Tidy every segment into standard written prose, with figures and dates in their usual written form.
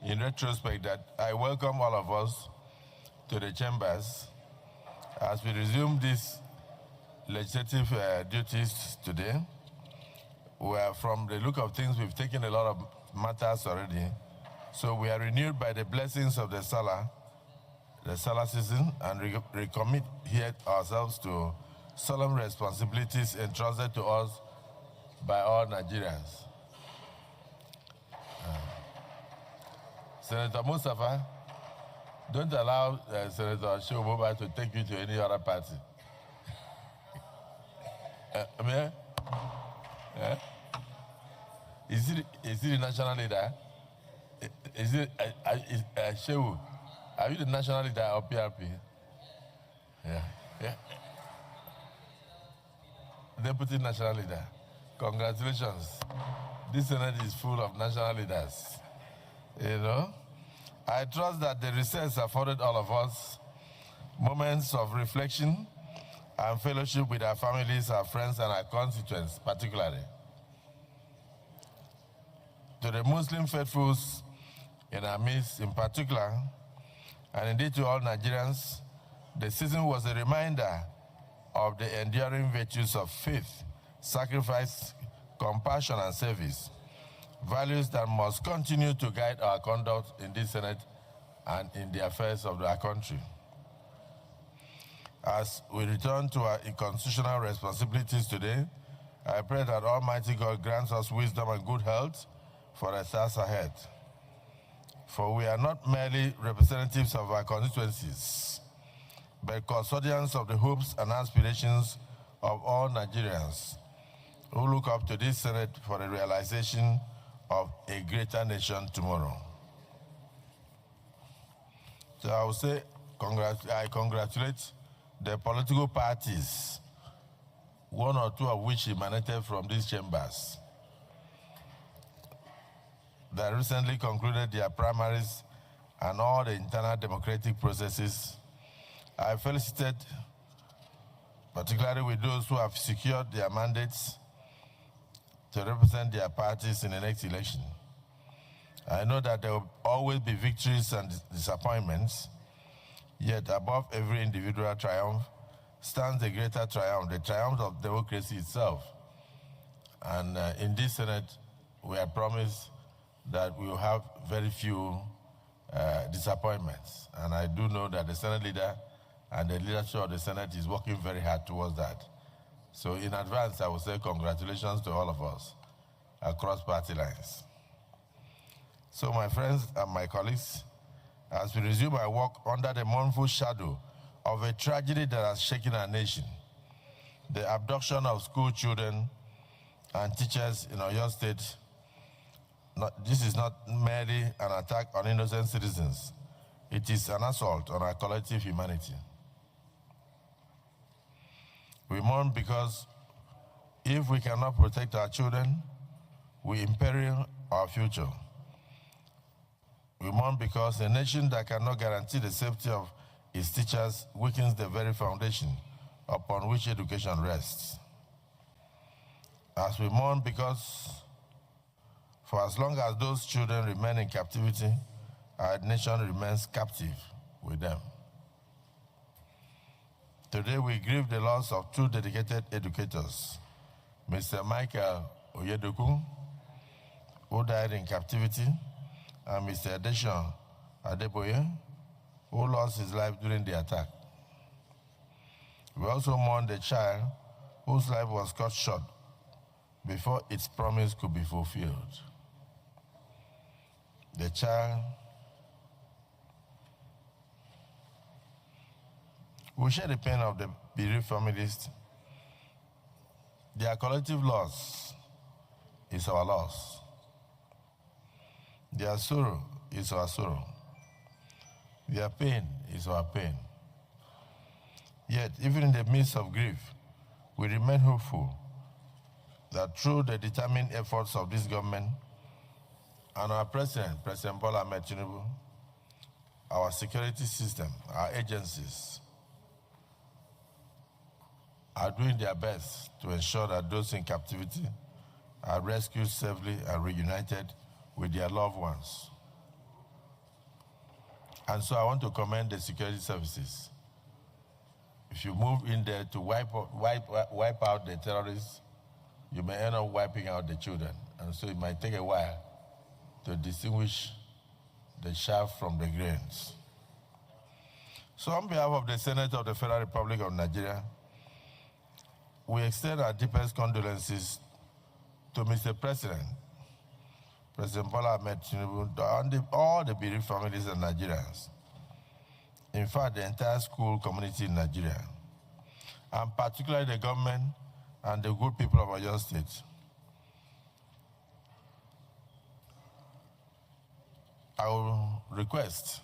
in retrospect that I welcome all of us to the chambers as we resume these legislative duties today. Where from the look of things, we've taken a lot of matters already. So we are renewed by the blessings of the Salah season, and recommit here ourselves to solemn responsibilities entrusted to us by all Nigerians. Senator Mustafa, don't allow Senator Shoboba to take you to any other party. Is he the national leader? Is it Shehu? Are you the national leader of PRP? Yeah. Deputy national leader. Congratulations. This Senate is full of national leaders. You know? I trust that the recess afforded all of us moments of reflection and fellowship with our families, our friends, and our constituents, particularly. To the Muslim faithfuls in our midst in particular, and indeed to all Nigerians, the season was a reminder of the enduring virtues of faith, sacrifice, compassion, and service, values that must continue to guide our conduct in this Senate and in the affairs of our country. As we return to our constitutional responsibilities today, I pray that Almighty God grants us wisdom and good health for the task ahead. For we are not merely representatives of our constituencies, but custodians of the hopes and aspirations of all Nigerians who look up to this Senate for the realization of a greater nation tomorrow. So I would say I congratulate the political parties, one or two of which emanated from these chambers, that recently concluded their primaries and all the internal democratic processes. I felicitate particularly with those who have secured their mandates to represent their parties in the next election. I know that there will always be victories and disappointments, yet above every individual triumph stands a greater triumph, the triumph of democracy itself. And in this Senate, we are promised that we will have very few disappointments. And I do know that the Senate leader and the leadership of the Senate is working very hard towards that. So in advance, I will say congratulations to all of us across party lines. So my friends and my colleagues, as we resume our work under the mournful shadow of a tragedy that has shaken our nation, the abduction of school children and teachers in Oyo State, this is not merely an attack on innocent citizens. It is an assault on our collective humanity. We mourn because if we cannot protect our children, we imperil our future. We mourn because a nation that cannot guarantee the safety of its teachers weakens the very foundation upon which education rests. As we mourn because for as long as those children remain in captivity, our nation remains captive with them. Today we grieve the loss of two dedicated educators, Mr. Michael Oyedoku, who died in captivity, and Mr. Adeshan Adeboye, who lost his life during the attack. We also mourn the child whose life was cut short before its promise could be fulfilled. The child, we share the pain of the bereaved families. Their collective loss is our loss. Their sorrow is our sorrow. Their pain is our pain. Yet, even in the midst of grief, we remain hopeful that through the determined efforts of this government and our President Bola Ahmed Tinubu, our security system, our agencies, are doing their best to ensure that those in captivity are rescued safely and reunited with their loved ones. And so I want to commend the security services. If you move in there to wipe out the terrorists, you may end up wiping out the children. And so it might take a while to distinguish the chaff from the grains. So on behalf of the Senate of the Federal Republic of Nigeria, we extend our deepest condolences to Mr. President, President Bola Ahmed Tinubu, and all the bereaved families and Nigerians. In fact, the entire school community in Nigeria, and particularly the government and the good people of Oyo State. I will request,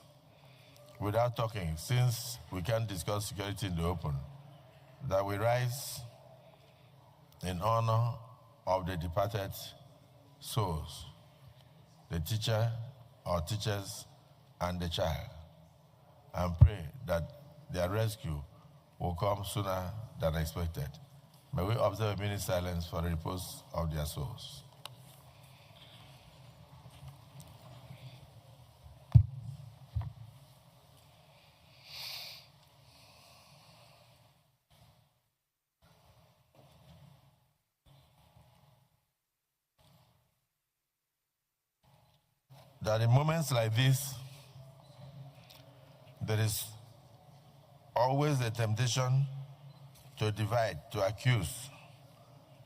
without talking, since we can't discuss security in the open, that we rise in honor of the departed souls, the teacher, our teachers, and the child, and pray that their rescue will come sooner than expected. May we observe a minute silence for the repose of their souls. That in moments like this, there is always a temptation to divide, to accuse,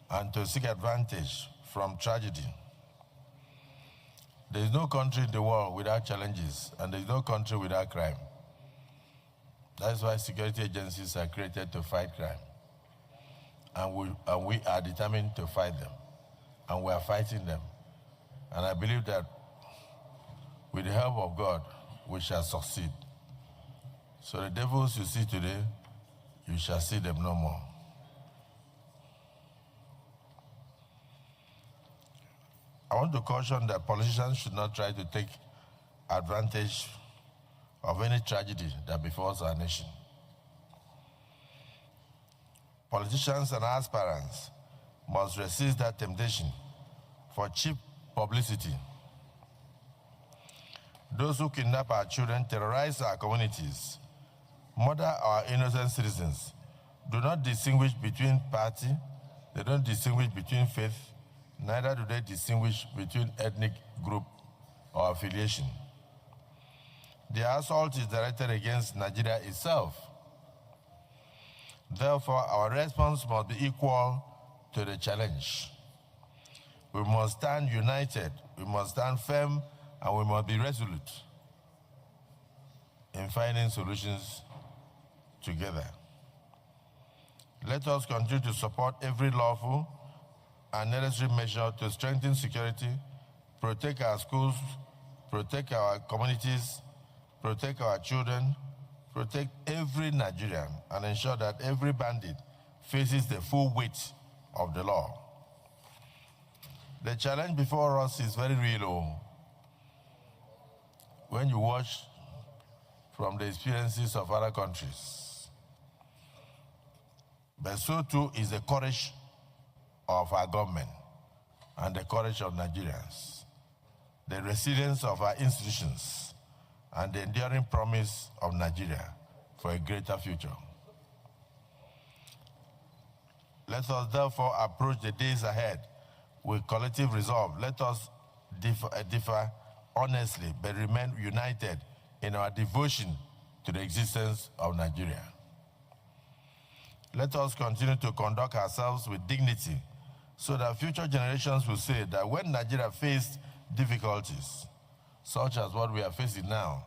and to seek advantage from tragedy. There is no country in the world without challenges, and there is no country without crime. That's why security agencies are created to fight crime. And we are determined to fight them, and we are fighting them. And I believe that with the help of God, we shall succeed. So the devils you see today, you shall see them no more. I want to caution that politicians should not try to take advantage of any tragedy that befalls our nation. Politicians and aspirants must resist that temptation for cheap publicity. Those who kidnap our children, terrorize our communities, murder our innocent citizens, do not distinguish between party, they don't distinguish between faith, neither do they distinguish between ethnic group or affiliation. The assault is directed against Nigeria itself. Therefore, our response must be equal to the challenge. We must stand united, we must stand firm, and we must be resolute in finding solutions together. Let us continue to support every lawful and necessary measure to strengthen security, protect our schools, protect our communities, protect our children, protect every Nigerian, and ensure that every bandit faces the full weight of the law. The challenge before us is very real. When you watch from the experiences of other countries. But so too is the courage of our government and the courage of Nigerians, the resilience of our institutions, and the enduring promise of Nigeria for a greater future. Let us therefore approach the days ahead with collective resolve. Let us differ honestly, but remain united in our devotion to the existence of Nigeria. Let us continue to conduct ourselves with dignity so that future generations will say that when Nigeria faced difficulties, such as what we are facing now,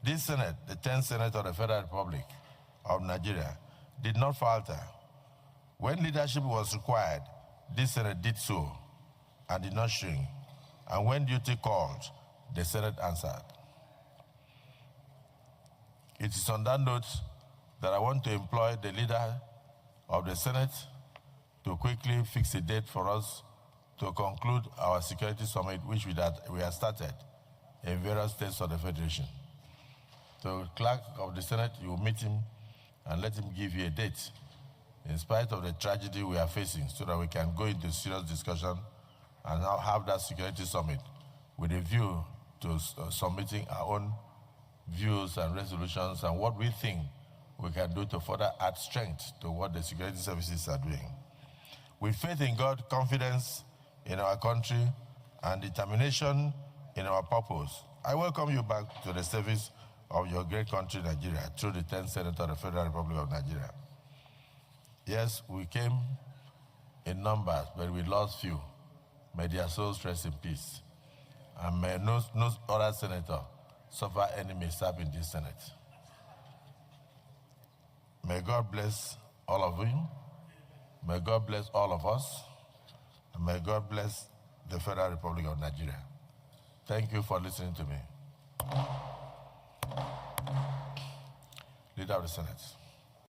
this Senate, the 10th Senate of the Federal Republic of Nigeria, did not falter. When leadership was required, this Senate did so and did not shrink. And when duty called, the Senate answered. It is on that note that I want to employ the leader of the Senate to quickly fix a date for us to conclude our security summit, which we have started in various states of the Federation. So, clerk of the Senate, you will meet him and let him give you a date in spite of the tragedy we are facing so that we can go into serious discussion and now have that security summit with a view to submitting our own views and resolutions and what we think we can do to further add strength to what the security services are doing. With faith in God, confidence in our country, and determination in our purpose, I welcome you back to the service of your great country, Nigeria, through the 10th Senate of the Federal Republic of Nigeria. Yes, we came in numbers, but we lost few. May their souls rest in peace. And may no other senator suffer any mishap in this Senate. May God bless all of you. May God bless all of us. And may God bless the Federal Republic of Nigeria. Thank you for listening to me. Leader of the Senate.